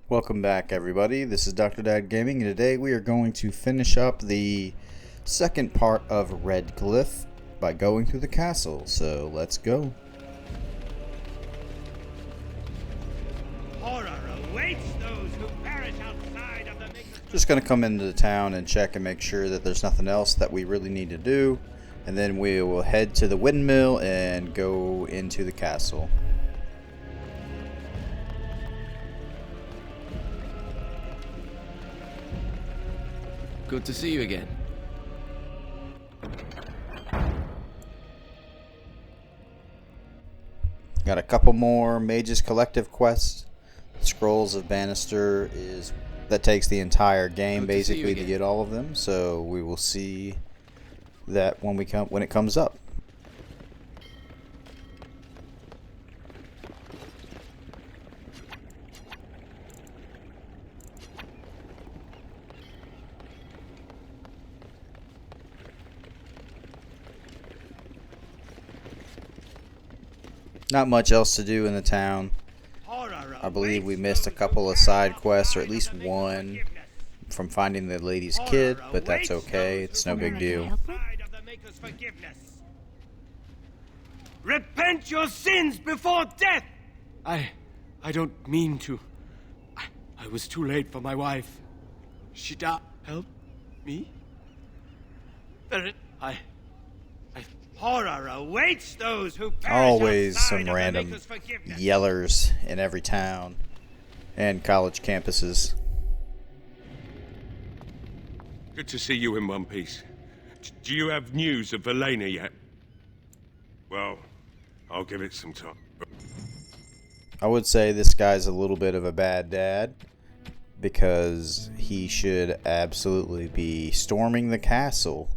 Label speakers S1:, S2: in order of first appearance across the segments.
S1: Welcome back, everybody. This is Dr. Dad Gaming, and today we are going to finish up the second part of Redcliffe by going through the castle. So let's go.
S2: Horror awaits those who perish outside of the Maker's.
S1: Just going to come into the town and check and make sure that there's nothing else that we really need to do, and then we will head to the windmill and go into the castle.
S3: Good to see you again.
S1: Got a couple more Mages Collective quests. Scrolls of Bannister that takes the entire game basically to get all of them. So we will see that when it comes up. Not much else to do in the town. I believe we missed a couple of side quests, or at least one from finding the lady's kid, but that's okay. It's no big deal.
S2: Repent your sins before death!
S4: I don't mean to. I was too late for my wife. She died. Help me?
S2: Horror awaits those who perish
S1: Always
S2: outside
S1: some
S2: of the
S1: random
S2: Maker's forgiveness.
S1: yellers in every town and college campuses.
S5: Good to see you in one piece. Do you have news of Elena yet? Well, I'll give it some time.
S1: I would say this guy's a little bit of a bad dad, because he should absolutely be storming the castle.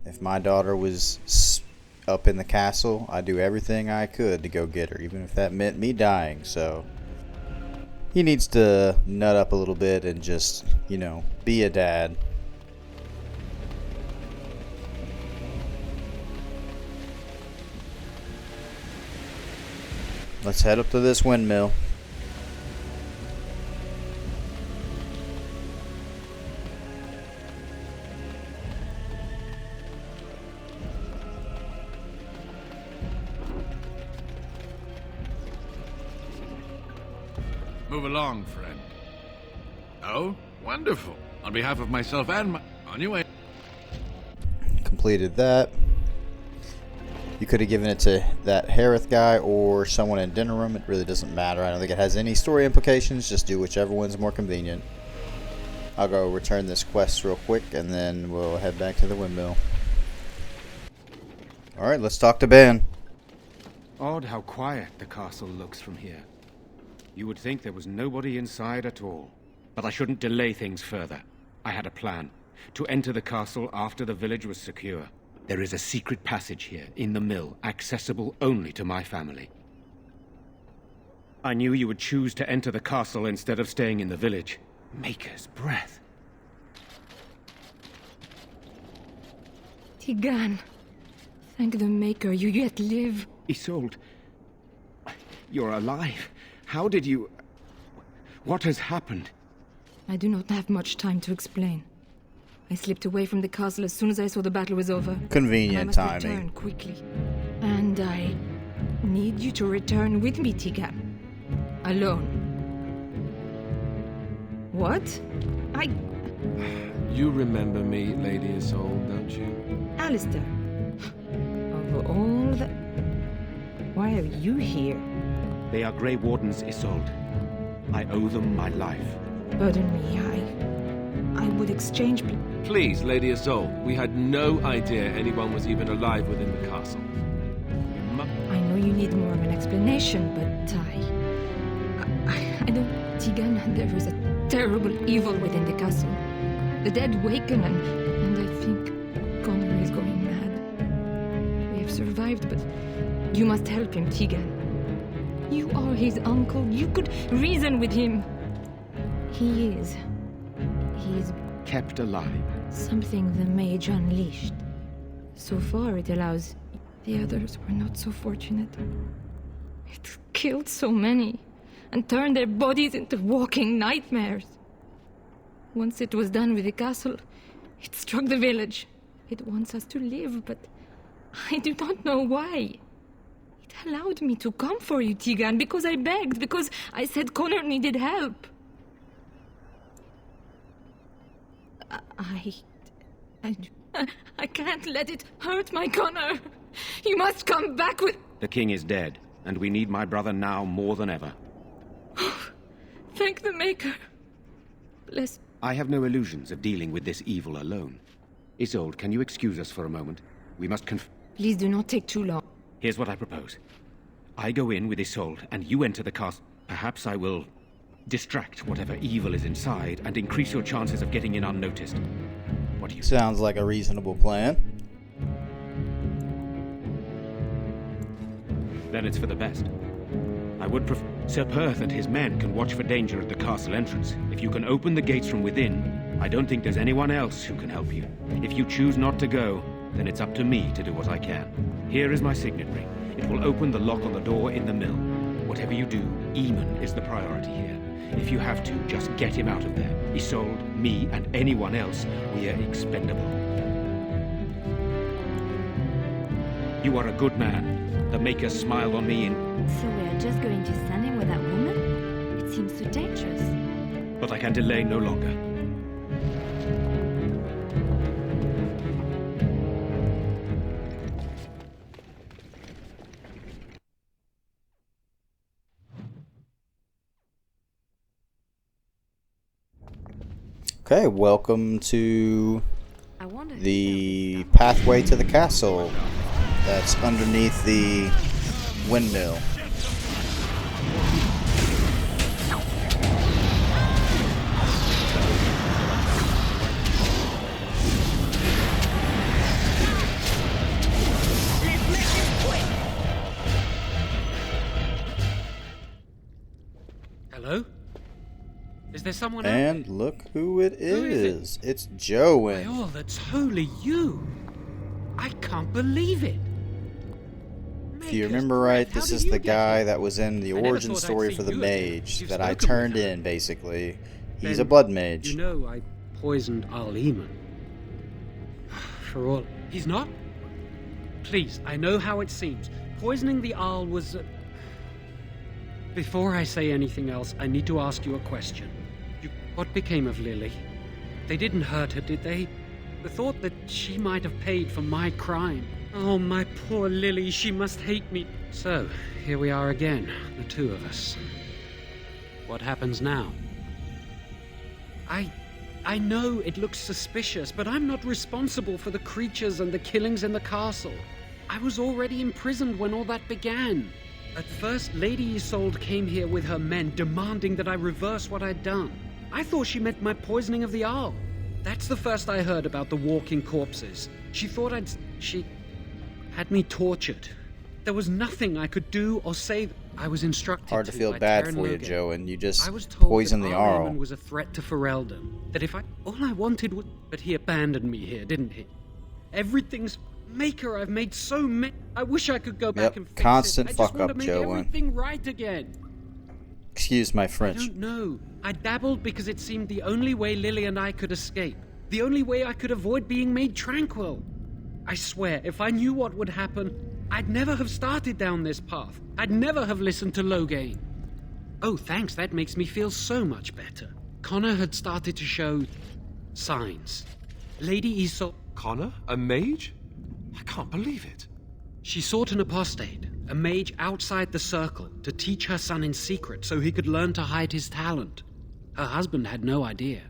S1: If my daughter was up in the castle, I'd do everything I could to go get her, even if that meant me dying. So he needs to nut up a little bit and just, be a dad. Let's head up to this windmill.
S3: Move along, friend. Oh, wonderful. On behalf of myself and on your way.
S1: Completed that. You could have given it to that Harith guy or someone in dinner room. It really doesn't matter. I don't think it has any story implications. Just do whichever one's more convenient. I'll go return this quest real quick, and then we'll head back to the windmill. Alright, let's talk to Ben.
S4: Odd how quiet the castle looks from here. You would think there was nobody inside at all. But I shouldn't delay things further. I had a plan. To enter the castle after the village was secure. There is a secret passage here, in the mill, accessible only to my family. I knew you would choose to enter the castle instead of staying in the village. Maker's breath.
S6: Tigan, thank the Maker you yet live.
S4: Isolde, you're alive. How did you... What has happened?
S6: I do not have much time to explain. I slipped away from the castle as soon as I saw the battle was over.
S1: Convenient
S6: and I must
S1: timing.
S6: return quickly. And I need you to return with me, Tigan. Alone. What?
S4: You remember me, Lady Isolde, don't you?
S6: Alistair. Of all the... Why are you here?
S4: They are Grey Wardens, Isolde. I owe them my life.
S6: Pardon me, I would exchange...
S7: Please, Lady Isolde, we had no idea anyone was even alive within the castle.
S6: I know you need more of an explanation, but I don't... Tigan, there is a terrible evil within the castle. The dead waken, and I think Connor is going mad. We have survived, but you must help him, Tigan. You are his uncle. You could reason with him. He is
S4: kept alive.
S6: Something the mage unleashed. So far it allows... The others were not so fortunate. It killed so many. and turn their bodies into walking nightmares. Once it was done with the castle, it struck the village. It wants us to live, but I do not know why. It allowed me to come for you, Tegan, because I begged, because I said Connor needed help. I can't let it hurt my Connor. You must come back with...
S4: The king is dead, and we need my brother now more than ever.
S6: Thank the Maker. Bless...
S4: I have no illusions of dealing with this evil alone. Isolde, can you excuse us for a moment? We must
S6: Please do not take too long.
S4: Here's what I propose. I go in with Isolde, and you enter the castle. Perhaps I will distract whatever evil is inside and increase your chances of getting in unnoticed. What do you...
S1: Sounds like a reasonable plan.
S4: Then it's for the best. I would prefer... Sir Perth and his men can watch for danger at the castle entrance. If you can open the gates from within, I don't think there's anyone else who can help you. If you choose not to go, then it's up to me to do what I can. Here is my signet ring. It will open the lock on the door in the mill. Whatever you do, Eamon is the priority here. If you have to, just get him out of there. Isolde, me, and anyone else, we are expendable. You are a good man. The Maker smiled on me in...
S8: So we're just going to stand in with that woman? It seems so dangerous.
S4: But I can delay no longer.
S1: Okay, welcome to
S8: I wonder
S1: the pathway to the castle that's underneath the windmill.
S9: Hello? Is there someone out
S1: And
S9: there?
S1: look who it
S9: Who is
S1: is. It's Jowan.
S9: Oh, that's wholly you. I can't believe it.
S1: If you remember right, this is the guy that was in the
S9: never
S1: origin
S9: thought I'd
S1: story
S9: see
S1: for the
S9: you again.
S1: mage
S9: You've
S1: that I
S9: spoken with
S1: turned
S9: her.
S1: in, basically. He's
S9: Then,
S1: a blood mage.
S9: You know I poisoned Al Eamon. For all... He's not? Please, I know how it seems. Poisoning the Arl was... Before I say anything else, I need to ask you a question. What became of Lily? They didn't hurt her, did they? The thought that she might have paid for my crime. Oh, my poor Lily, she must hate me. So, here we are again, the two of us. What happens now? I know it looks suspicious, but I'm not responsible for the creatures and the killings in the castle. I was already imprisoned when all that began. At first, Lady Isolde came here with her men, demanding that I reverse what I'd done. I thought she meant my poisoning of the Arl. That's the first I heard about the walking corpses. She thought she had me tortured. There was nothing I could do or say. I was instructed
S1: Hard to feel
S9: by
S1: bad
S9: Taryn
S1: for you,
S9: Logan.
S1: Jowan. You just
S9: I was told
S1: poisoned
S9: that
S1: the
S9: Al
S1: Arl.
S9: Eamon was a threat to Ferelden. That if all I wanted was... But he abandoned me here, didn't he? Everything's... Maker, I've made so many... I wish I could go back and fix
S1: constant
S9: it. I
S1: fuck
S9: just want
S1: up,
S9: to make
S1: Jowan.
S9: everything right again.
S1: Excuse my
S9: I
S1: French.
S9: don't know. I dabbled because it seemed the only way Lily and I could escape. The only way I could avoid being made tranquil. I swear, if I knew what would happen, I'd never have started down this path. I'd never have listened to Loghain. Oh, thanks, that makes me feel so much better. Connor had started to show... signs. Lady Isolde...
S7: Connor? A mage? I can't believe it.
S9: She sought an apostate, a mage outside the circle, to teach her son in secret so he could learn to hide his talent. Her husband had no idea.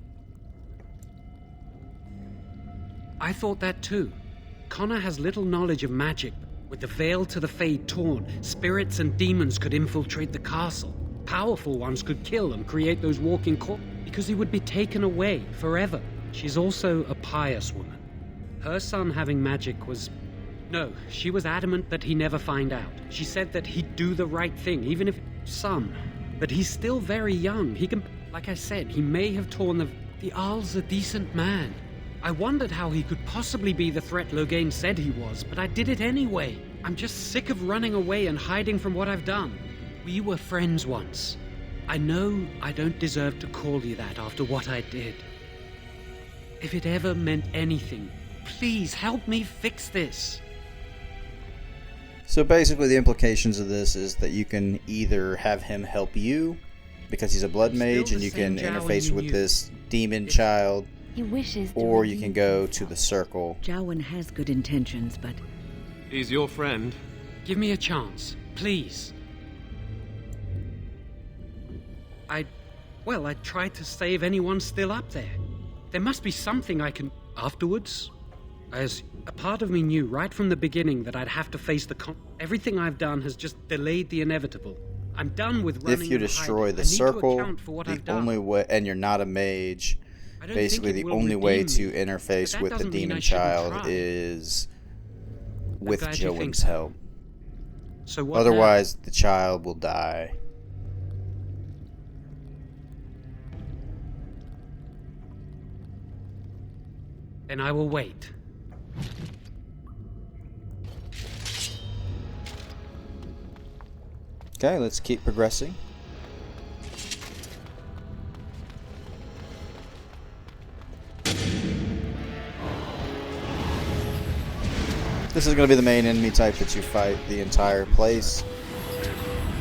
S9: I thought that too. Connor has little knowledge of magic. With the veil to the Fade torn, spirits and demons could infiltrate the castle. Powerful ones could kill and create those walking corpses because he would be taken away forever. She's also a pious woman. Her son having magic was... No, she was adamant that he never find out. She said that he'd do the right thing, even if... Son. But he's still very young. He can... Like I said, he may have torn the... The Arl's a decent man. I wondered how he could possibly be the threat Loghain said he was, but I did it anyway. I'm just sick of running away and hiding from what I've done. We were friends once. I know I don't deserve to call you that after what I did. If it ever meant anything, please help me fix this.
S1: So basically the implications of this is that you can either have him help you, because he's a blood mage and you can interface with this demon child,
S8: He wishes to
S1: or you
S8: redeem
S1: can go
S8: himself.
S1: to the circle.
S10: Jowan has good intentions, but
S7: He's your friend.
S9: Give me a chance, please. I tried to save anyone still up there. There must be something I can... Afterwards, as a part of me knew right from the beginning that I'd have to face everything I've done has just delayed the inevitable. I'm done with running.
S1: If you
S9: and
S1: destroy
S9: hiding.
S1: the
S9: I need to
S1: circle,
S9: account for what
S1: the
S9: I've done.
S1: only way, and you're not a mage,
S9: I don't
S1: basically
S9: think it
S1: the
S9: will
S1: only way
S9: redeem
S1: to
S9: me,
S1: interface
S9: but that
S1: with the
S9: doesn't mean
S1: demon
S9: I shouldn't
S1: child
S9: try.
S1: is with
S9: glad you think
S1: Jowan's
S9: so.
S1: help.
S9: So what now?
S1: Otherwise, the child will die.
S9: Then I will wait.
S1: Okay, let's keep progressing. This is going to be the main enemy type that you fight the entire place.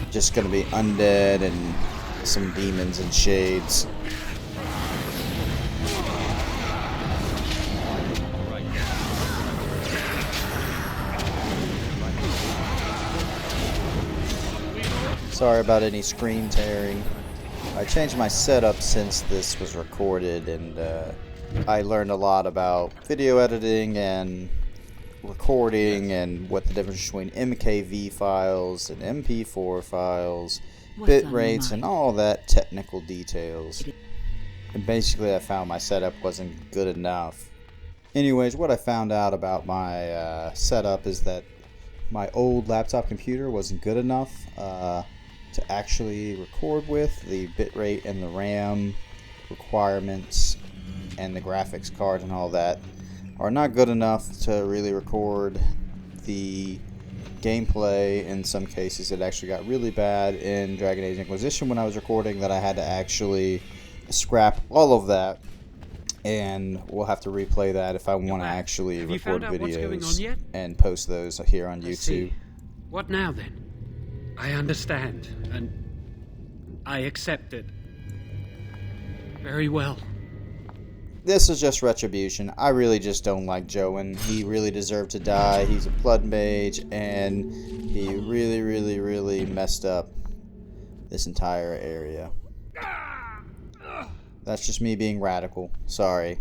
S1: Just going to be undead and some demons and shades. Sorry about any screen tearing. I changed my setup since this was recorded, and I learned a lot about video editing and recording and what the difference between MKV files and MP4 files, bit rates, and all that technical details. And basically I found my setup wasn't good enough. Anyways, what I found out about my setup is that my old laptop computer wasn't good enough to actually record with. The bitrate and the RAM requirements and the graphics card and all that are not good enough to really record the gameplay. In some cases it actually got really bad in Dragon Age Inquisition when I was recording that I had to actually scrap all of that, and we'll have to replay that if I want to actually
S9: Have you
S1: record
S9: found out what's going on
S1: videos
S9: yet?
S1: and post those here on
S9: I
S1: YouTube.
S9: see. What now then? I understand, and I accept it. Very well.
S1: This is just retribution. I really just don't like Jowan. He really deserved to die. He's a blood mage, and he really messed up this entire area. That's just me being radical. Sorry.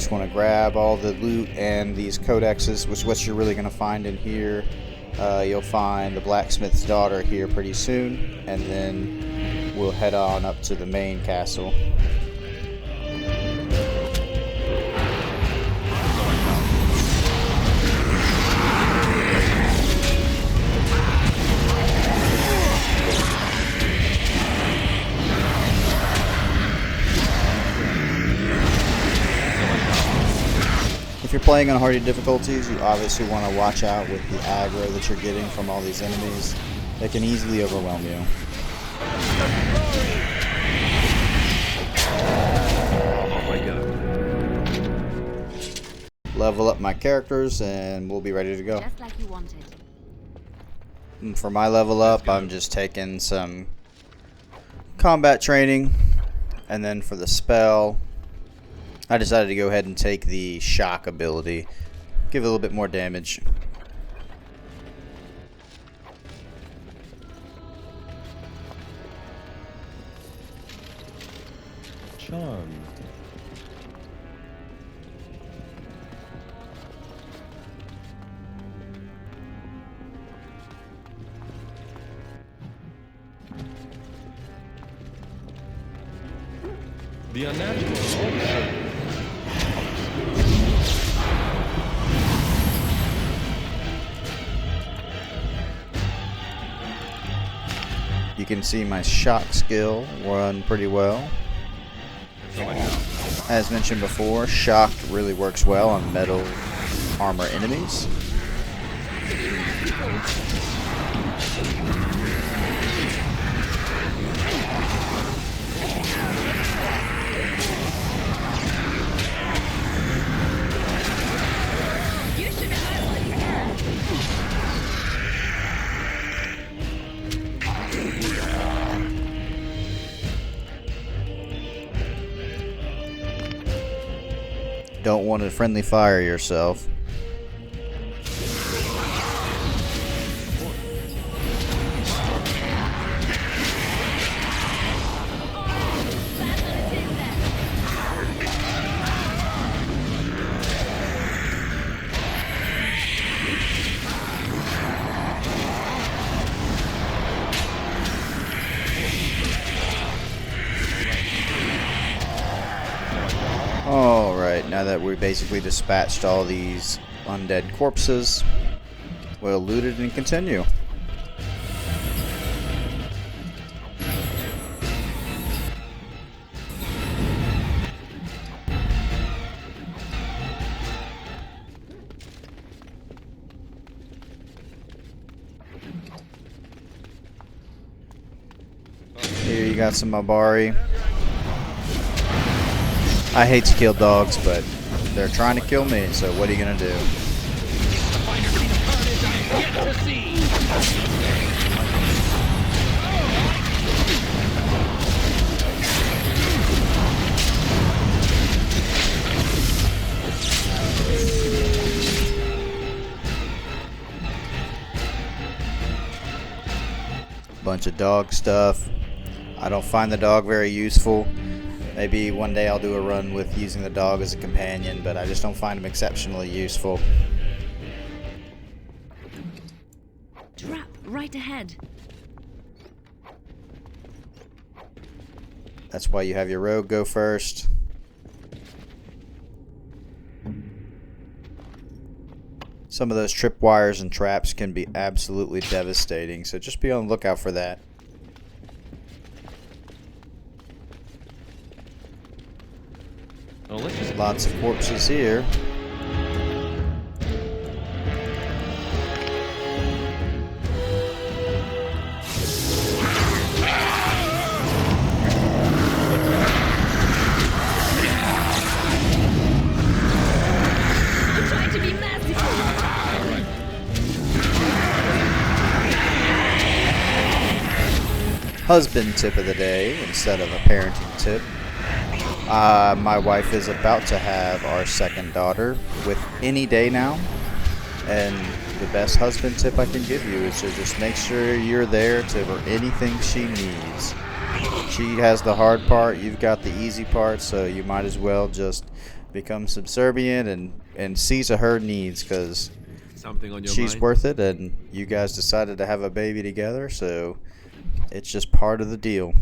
S1: Want to grab all the loot and these codexes, which is what you're really going to find in here. You'll find the blacksmith's daughter here pretty soon, and then we'll head on up to the main castle. If you're playing on harder difficulties, you obviously want to watch out with the aggro that you're getting from all these enemies. They can easily overwhelm you. Level up my characters and we'll be ready to go.
S8: Just like you wanted.
S1: And for my level up, I'm just taking some combat training, and then for the spell, I decided to go ahead and take the shock ability. Give it a little bit more damage.
S11: charm. The unnatural also.
S1: You can see my shock skill run pretty well. As mentioned before, shock really works well on metal armor enemies. Don't want to friendly fire yourself. Alright, now that we basically dispatched all these undead corpses, we'll loot it and continue. Here you got some Mabari. I hate to kill dogs, but they're trying to kill me, so what are you gonna do? Bunch of dog stuff. I don't find the dog very useful. Maybe one day I'll do a run with using the dog as a companion, but I just don't find him exceptionally useful.
S8: Trap right ahead.
S1: That's why you have your rogue go first. Some of those tripwires and traps can be absolutely devastating, so just be on the lookout for that. Lots of corpses here.
S8: I'm trying to be merciful.
S1: Husband tip of the day instead of a parenting tip. My wife is about to have our second daughter with any day now, and the best husband tip I can give you is to just make sure you're there for anything she needs. She has the hard part, you've got the easy part, so you might as well just become subservient and see to her needs, because she's
S7: mind?
S1: worth it, and you guys decided to have a baby together, so it's just part of the deal.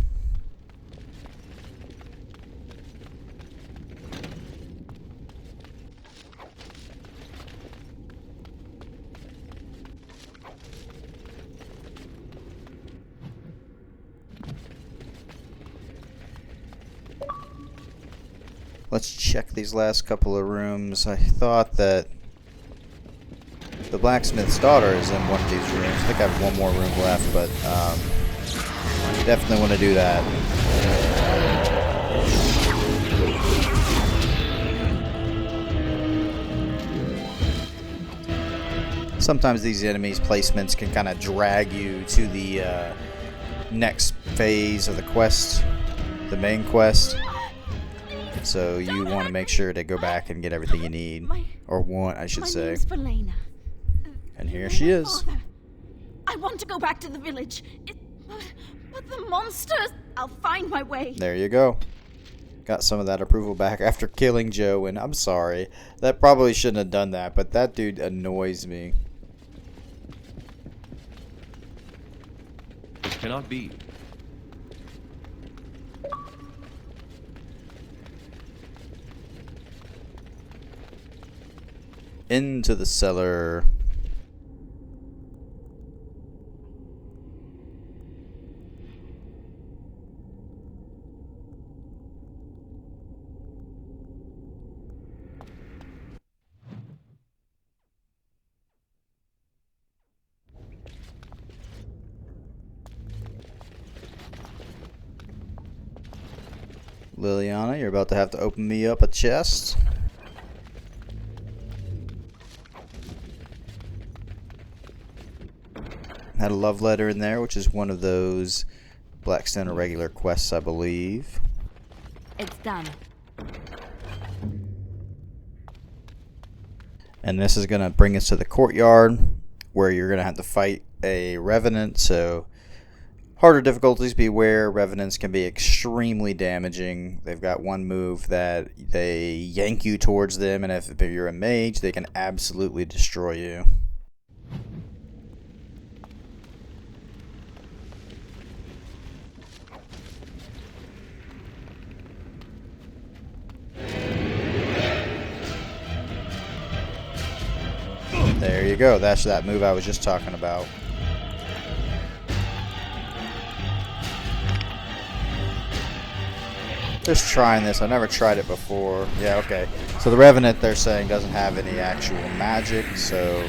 S1: Let's check these last couple of rooms. I thought that the blacksmith's daughter is in one of these rooms. I think I have one more room left, but definitely want to do that. Sometimes these enemies placements can kind of drag you to the next phase of the quest, the main quest. So you want to make sure to go back and get everything you need, or want, I should say. And here she is.
S12: Father. I want to go back to the village. But the monsters. I'll find my way.
S1: There you go. Got some of that approval back after killing Jowan. I'm sorry. That probably shouldn't have done that, but that dude annoys me.
S11: This cannot be.
S1: Into the cellar. Liliana, you're about to have to open me up a chest. Had a love letter in there, which is one of those Blackstone irregular quests, I believe.
S8: It's done.
S1: And this is going to bring us to the courtyard, where you're going to have to fight a revenant. So harder difficulties, beware. Revenants can be extremely damaging. They've got one move that they yank you towards them, and if you're a mage, they can absolutely destroy you. There you go. That's that move I was just talking about. Just trying this. I've never tried it before. Yeah, okay. So the Revenant, they're saying, doesn't have any actual magic, so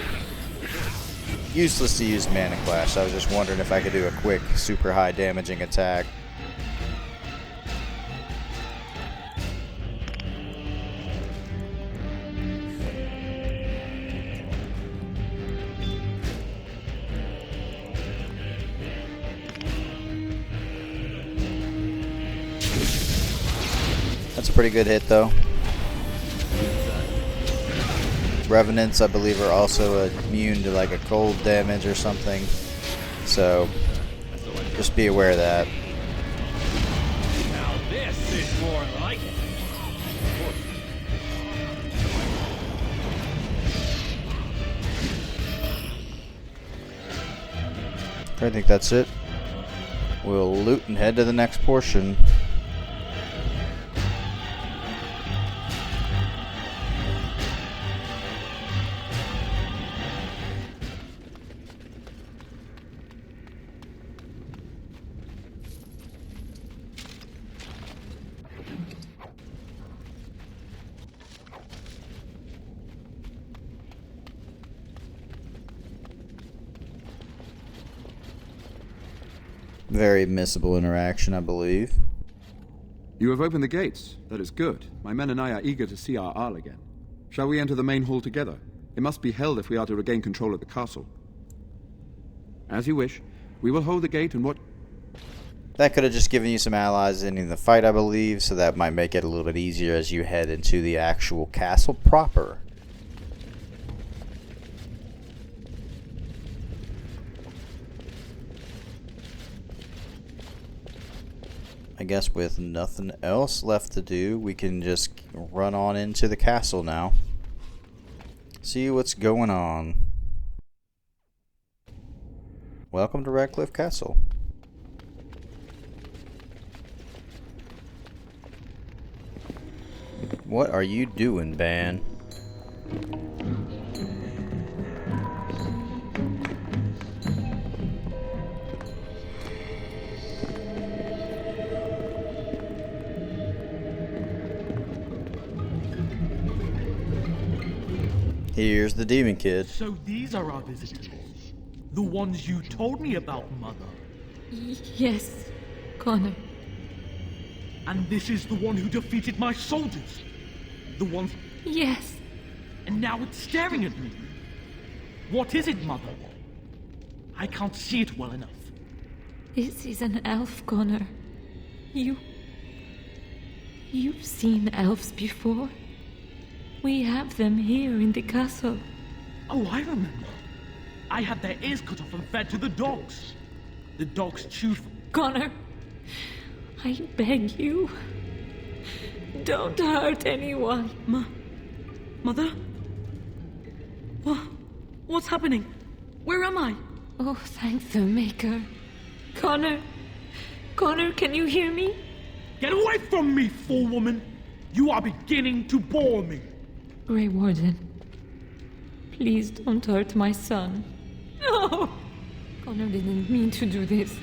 S1: useless to use Mana Clash. I was just wondering if I could do a quick, super high damaging attack. That's a pretty good hit, though. Revenants, I believe, are also immune to like a cold damage or something. So just be aware of that.
S2: Now this is more like it.
S1: I think that's it. We'll loot and head to the next portion. Very missable interaction, I believe.
S13: You have opened the gates. That is good. My men and I are eager to see our Arl again. Shall we enter the main hall together? It must be held if we are to regain control of the castle. As you wish. We will hold the gate and what...
S1: That could have just given you some allies in the fight, I believe, so that might make it a little bit easier as you head into the actual castle proper. I guess with nothing else left to do, we can just run on into the castle now. See what's going on. Welcome to Redcliffe Castle. What are you doing, Ban? Here's the demon kid.
S14: So these are our visitors. The ones you told me about, Mother.
S6: Yes, Connor.
S14: And this is the one who defeated my soldiers. The one...
S6: Yes.
S14: And now it's staring at me. What is it, Mother? I can't see it well enough.
S6: This is an elf, Connor. You've seen elves before. We have them here in the castle.
S14: Oh, I remember. I had their ears cut off and fed to the dogs. The dogs chewed them.
S6: Connor, I beg you. Don't hurt anyone.
S14: Mother? What's happening? Where am I?
S6: Oh, thank the Maker. Connor, can you hear me?
S14: Get away from me, fool woman! You are beginning to bore me.
S6: Grey Warden, please don't hurt my son. No! Connor didn't mean to do this.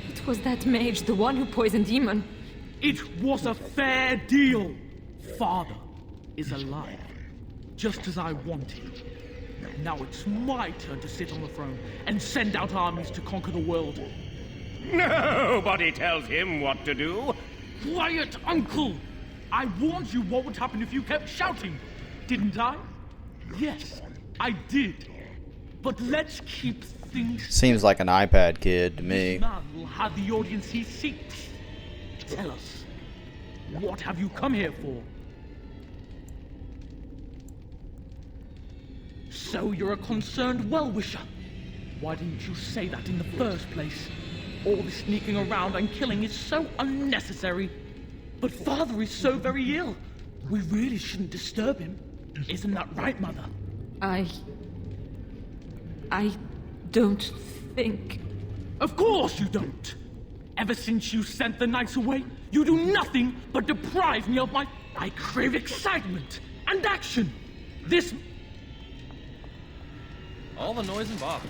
S6: It was that mage, the one who poisoned Demon.
S14: It was a fair deal. Father is alive, just as I wanted. Now it's my turn to sit on the throne and send out armies to conquer the world.
S2: Nobody tells him what to do.
S14: Quiet, Uncle! I warned you what would happen if you kept shouting, didn't I? Yes, I did. But let's keep things...
S1: Seems like an iPad kid to me.
S14: This man will have the audience he seeks. Tell us, what have you come here for? So you're a concerned well-wisher. Why didn't you say that in the first place? All this sneaking around and killing is so unnecessary. But Father is so very ill. We really shouldn't disturb him. Isn't that right, Mother?
S6: I don't think...
S14: Of course you don't! Ever since you sent the knights away, you do nothing but deprive me of my... I crave excitement and action! This...
S11: All the noise and bother.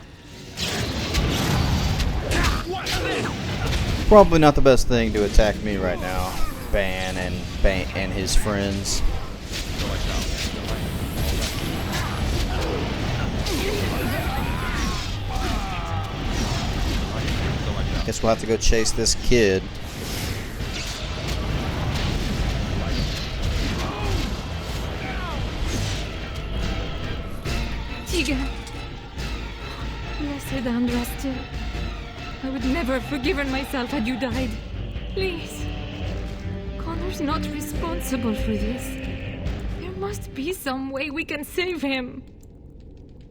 S1: Probably not the best thing to attack me right now. Ban and his friends. Guess we'll have to go chase this kid.
S6: Tiga. Blessed Andraste. I would never have forgiven myself had you died. Please. Connor's not responsible for this. There must be some way we can save him.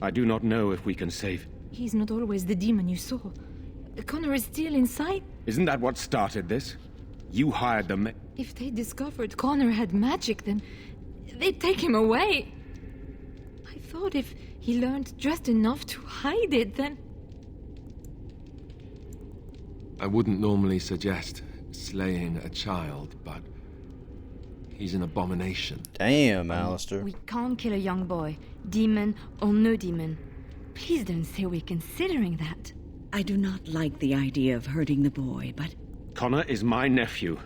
S4: I do not know if we can save...
S6: He's not always the demon you saw. Connor is still inside.
S4: Isn't that what started this? You hired the
S6: If they discovered Connor had magic, then they'd take him away. I thought if he learned just enough to hide it, then...
S7: I wouldn't normally suggest slaying a child, but he's an abomination.
S1: Damn, Alistair.
S8: We can't kill a young boy, demon or no demon. Please don't say we're considering that.
S10: I do not like the idea of hurting the boy, but...
S4: Connor is my nephew.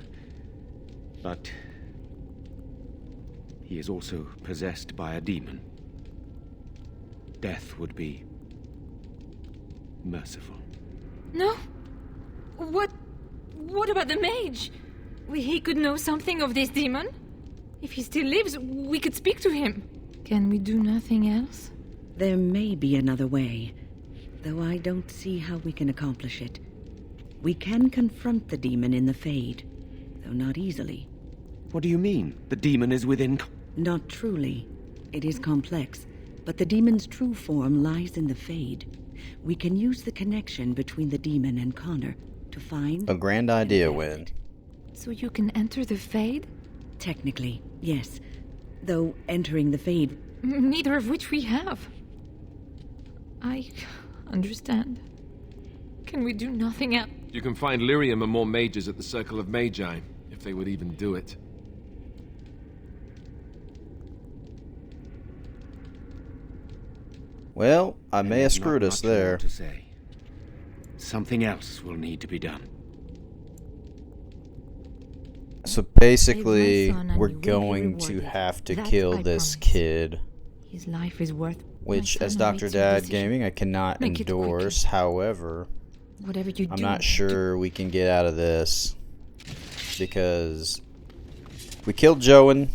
S4: But... he is also possessed by a demon. Death would be... merciful.
S6: No? What about the mage? He could know something of this demon? If he still lives, we could speak to him. Can we do nothing else?
S10: There may be another way, though I don't see how we can accomplish it. We can confront the demon in the Fade, though not easily.
S4: What do you mean? The demon is within...
S10: Not truly. It is complex, but the demon's true form lies in the Fade. We can use the connection between the demon and Connor to find...
S1: A grand idea, Wynn.
S6: So you can enter the Fade?
S10: Technically, yes. Though entering the Fade...
S6: Neither of which we have. I understand. Can we do nothing else?
S7: You can find lyrium and more mages at the Circle of Magi, if they would even do it.
S1: Well, I may have screwed us there.
S4: To say. Something else will need to be done.
S1: So basically, we're going to have to kill this kid.
S6: His life is worth...
S1: Which, as Dr. Dad Gaming, I cannot endorse. However,
S6: whatever you do,
S1: I'm not sure we can get out of this. Because we killed Jowan.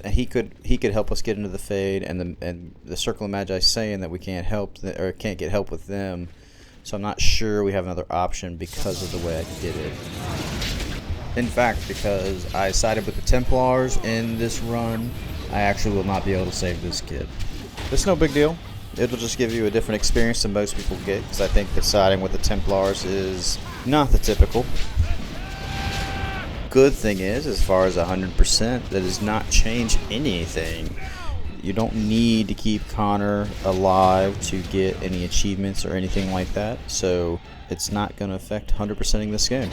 S1: He could help us get into the Fade, and the Circle of Magi saying that we can't help or can't get help with them. So I'm not sure we have another option because of the way I did it. In fact, because I sided with the Templars in this run, I actually will not be able to save this kid. It's no big deal. It'll just give you a different experience than most people get, because I think that siding with the Templars is not the typical good thing is, as far as 100%, that does not change anything. You don't need to keep Connor alive to get any achievements or anything like that, so it's not going to affect 100%ing this game.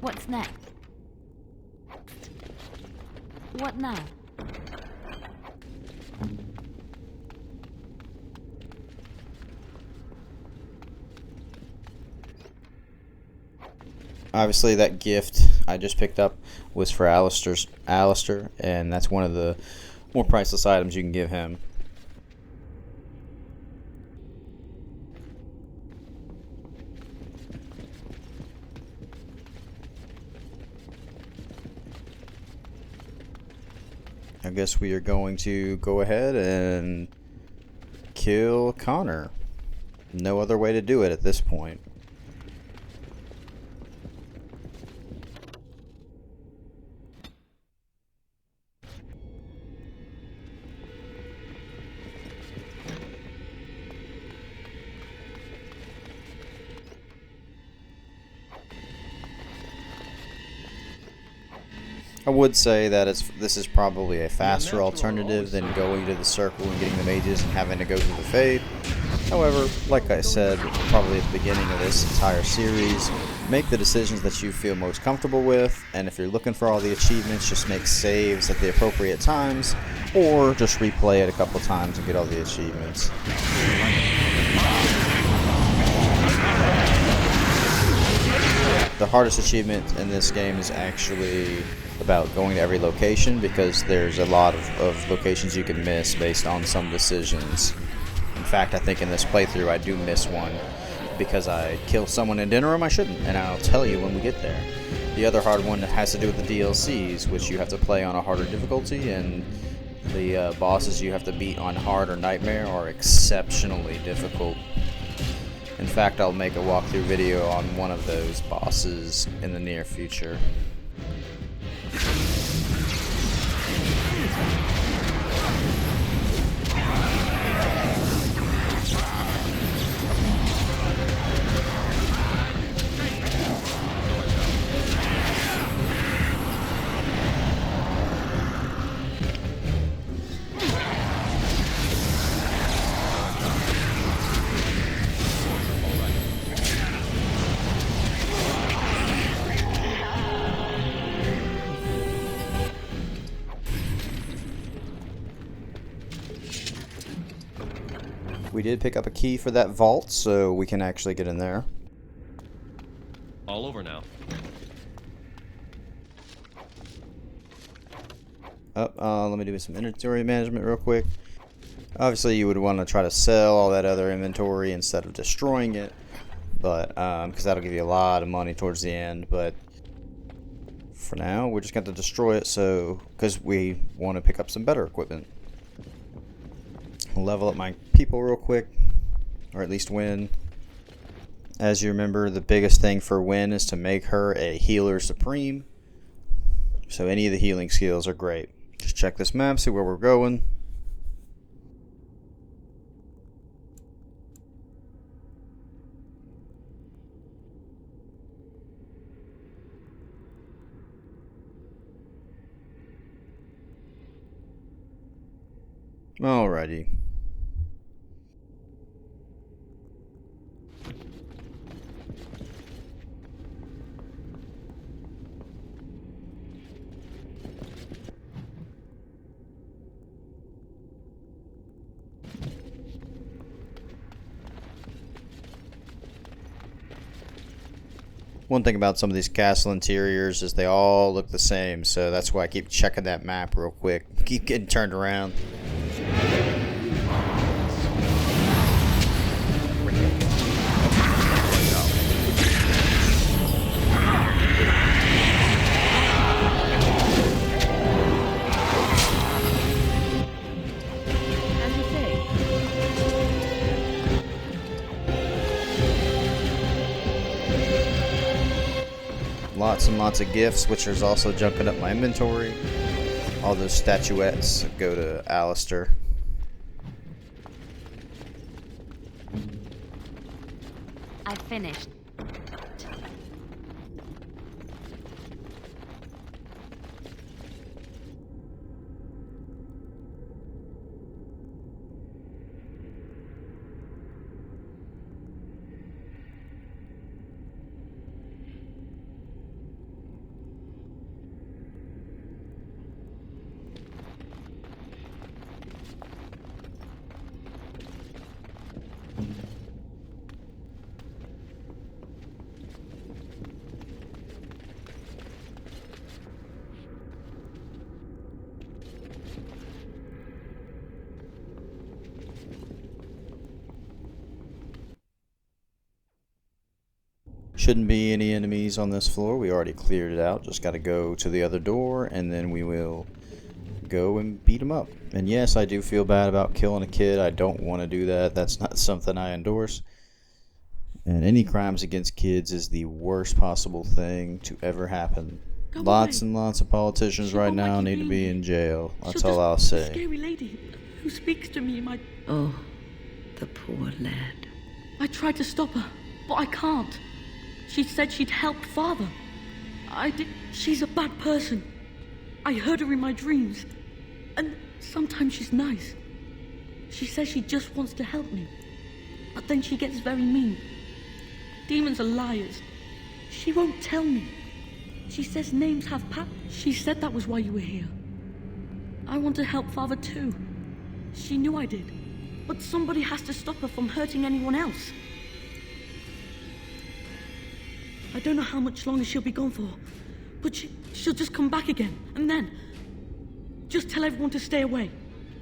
S8: What's next? What now?
S1: Obviously, that gift I just picked up was for Alistair, and that's one of the more priceless items you can give him. I guess we are going to go ahead and kill Connor. No other way to do it at this point. I would say that this is probably a faster alternative than going to the circle and getting the mages and having to go through the Fade. However, like I said, probably at the beginning of this entire series, make the decisions that you feel most comfortable with, and if you're looking for all the achievements, just make saves at the appropriate times, or just replay it a couple times and get all the achievements. The hardest achievement in this game is actually about going to every location, because there's a lot of locations you can miss based on some decisions. In fact, I think in this playthrough I do miss one because I killed someone in dinner room I shouldn't, and I'll tell you when we get there. The other hard one has to do with the DLCs, which you have to play on a harder difficulty, and the bosses you have to beat on hard or nightmare are exceptionally difficult. In fact, I'll make a walkthrough video on one of those bosses in the near future. We did pick up a key for that vault, so we can actually get in there.
S11: All over now.
S1: Let me do some inventory management real quick. Obviously, you would want to try to sell all that other inventory instead of destroying it, but because that'll give you a lot of money towards the end. But for now, we're just going to destroy it, so because we want to pick up some better equipment. I'll level up my people real quick, or at least Wynn. As you remember, the biggest thing for Wynn is to make her a healer supreme. So any of the healing skills are great. Just check this map, see where we're going. Alrighty. One thing about some of these castle interiors is they all look the same, so that's why I keep checking that map real quick. Keep getting turned around. Lots and lots of gifts, which is also junking up my inventory. All those statuettes go to Alistair.
S8: I finished.
S1: Shouldn't be any enemies on this floor. We already cleared it out. Just got to go to the other door, and then we will go and beat them up. And yes, I do feel bad about killing a kid. I don't want to do that. That's not something I endorse. And any crimes against kids is the worst possible thing to ever happen. Lots and lots of politicians right now need to be in jail. That's all I'll say.
S14: The scary lady who speaks to me in my...
S10: Oh, the poor lad.
S14: I tried to stop her, but I can't. She said she'd help Father. She's a bad person. I heard her in my dreams. And sometimes she's nice. She says she just wants to help me. But then she gets very mean. Demons are liars. She won't tell me. She says names have power. She said that was why you were here. I want to help Father too. She knew I did. But somebody has to stop her from hurting anyone else. I don't know how much longer she'll be gone for, but she'll just come back again, and then just tell everyone to stay away,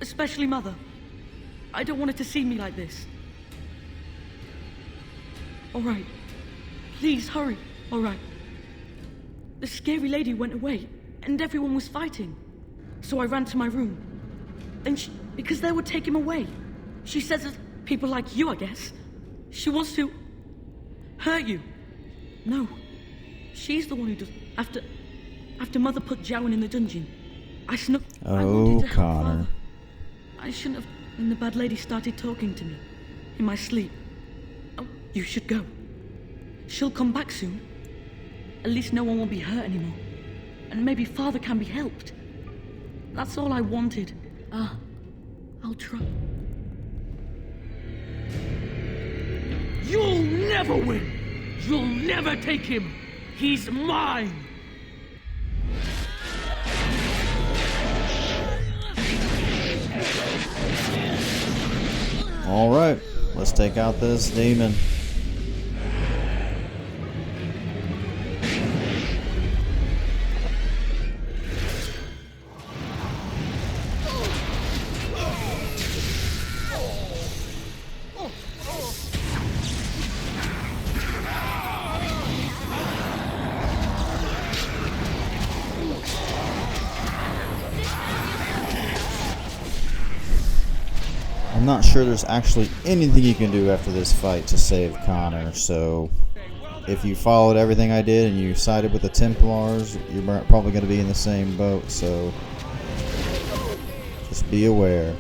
S14: especially Mother. I don't want her to see me like this. All right, please hurry. All right. The scary lady went away, and everyone was fighting, so I ran to my room. Then because they would take him away. She says that people like you, I guess. She wants to hurt you. No, she's the one who does. After Mother put Jowan in the dungeon, I snuck. I wanted to help Father. I shouldn't have. And the bad lady started talking to me in my sleep. Oh, you should go. She'll come back soon. At least no one will be hurt anymore, and maybe Father can be helped. That's all I wanted. I'll try.
S2: You'll never win! You'll never take him! He's mine!
S1: Alright, let's take out this demon. I'm not sure there's actually anything you can do after this fight to save Connor, so if you followed everything I did and you sided with the Templars, you're probably going to be in the same boat, so just be aware.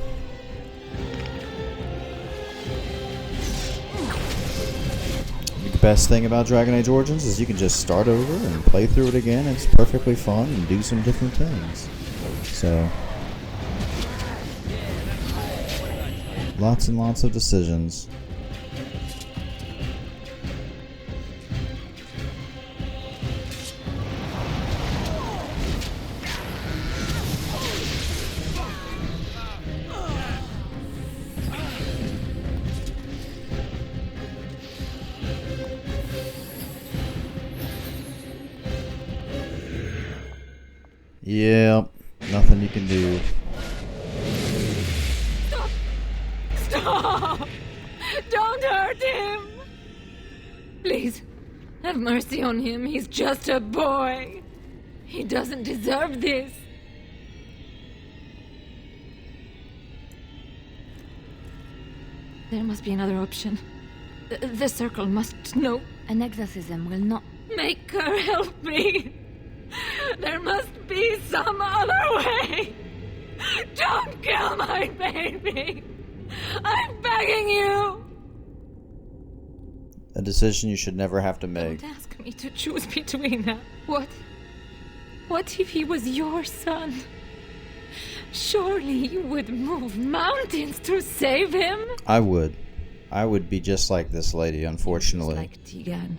S1: The best thing about Dragon Age Origins is you can just start over and play through it again. It's perfectly fun and do some different things. So lots and lots of decisions. Yep, nothing you can do.
S6: Stop! Don't hurt him! Please, have mercy on him. He's just a boy. He doesn't deserve this. There must be another option. The circle must know.
S8: An exorcism will not...
S6: Make her help me. There must be some other way. Don't kill my baby. I'm begging you.
S1: A decision you should never have to make.
S6: Don't ask me to choose between them. What if he was your son? Surely you would move mountains to save him?
S1: I would. I would be just like this lady, unfortunately.
S6: Like Tegan,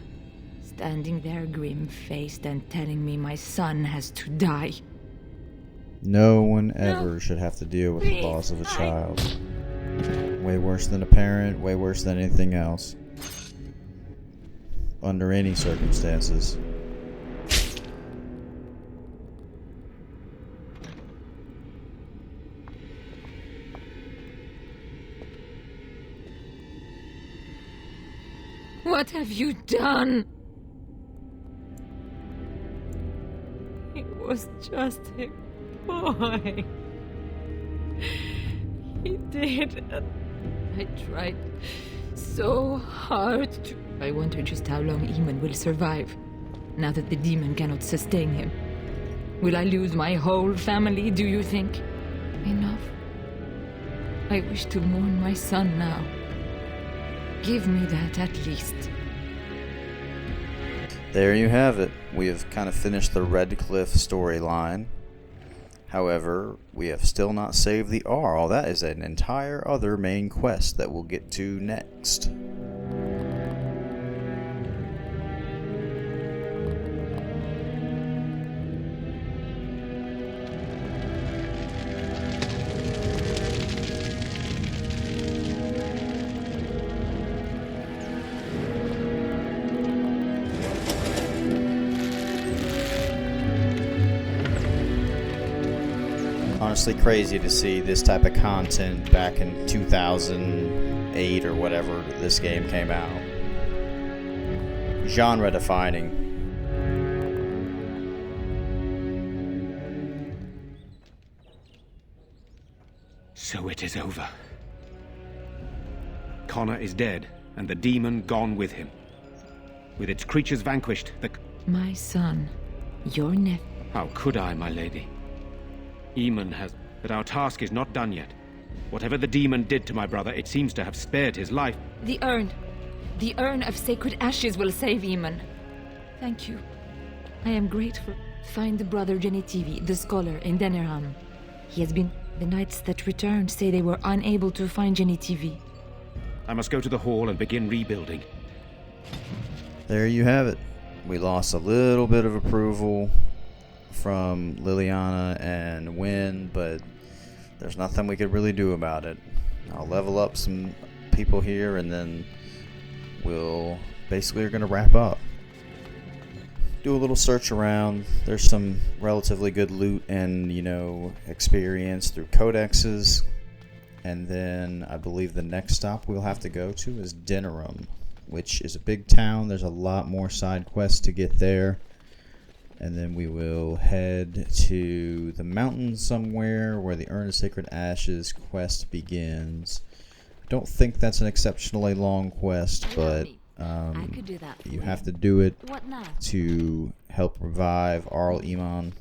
S6: standing there grim-faced and telling me my son has to die.
S1: No one ever should have to deal with the loss of a child. Way worse than a parent, way worse than anything else. Under any circumstances.
S6: What have you done? He was just a boy. He did. I tried so hard to... I wonder just how long Eamon will survive, now that the demon cannot sustain him. Will I lose my whole family, do you think? Enough. I wish to mourn my son now. Give me that at least.
S1: There you have it. We have kind of finished the Redcliffe storyline. However, we have still not saved the Arl. That is an entire other main quest that we'll get to next. Honestly crazy to see this type of content back in 2008 or whatever this game came out. Genre defining.
S4: So it is over. Connor is dead, and the demon gone with him. With its creatures vanquished,
S6: My son, your nephew...
S4: How could I, my lady? Eamon has... But our task is not done yet. Whatever the demon did to my brother, it seems to have spared his life.
S6: The urn. The urn of sacred ashes will save Eamon. Thank you. I am grateful. Find the brother Genitivi, the scholar, in Denerham. He has been... The knights that returned say they were unable to find Genitivi.
S4: I must go to the hall and begin rebuilding.
S1: There you have it. We lost a little bit of approval from Liliana and Wynn, but there's nothing we could really do about it. I'll level up some people here, and then we'll basically are going to wrap up. Do a little search around. There's some relatively good loot and, experience through codexes. And then I believe the next stop we'll have to go to is Denerham, which is a big town. There's a lot more side quests to get there. And then we will head to the mountains somewhere where the Urn of Sacred Ashes quest begins. I don't think that's an exceptionally long quest, but
S8: I could do that.
S1: you have to do it
S8: What now?
S1: to help revive Arl Eamon.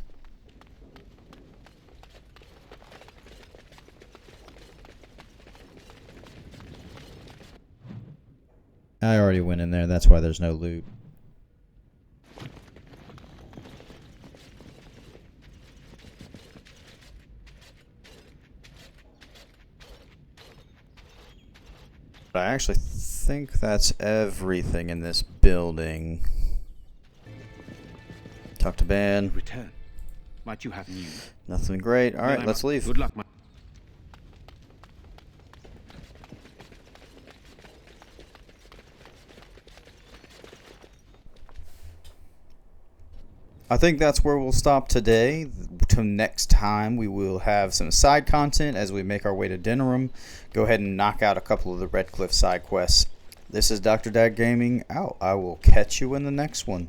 S1: I already went in there, that's why there's no loot. I actually think that's everything in this building. Talk to Ben.
S4: Return. Might you have news?
S1: Nothing great. Alright, let's leave.
S4: Good luck, my...
S1: I think that's where we'll stop today. Till next time, we will have some side content as we make our way to Dinnerum. Go ahead and knock out a couple of the Redcliffe side quests. This is Dr. Dad Gaming out. I will catch you in the next one.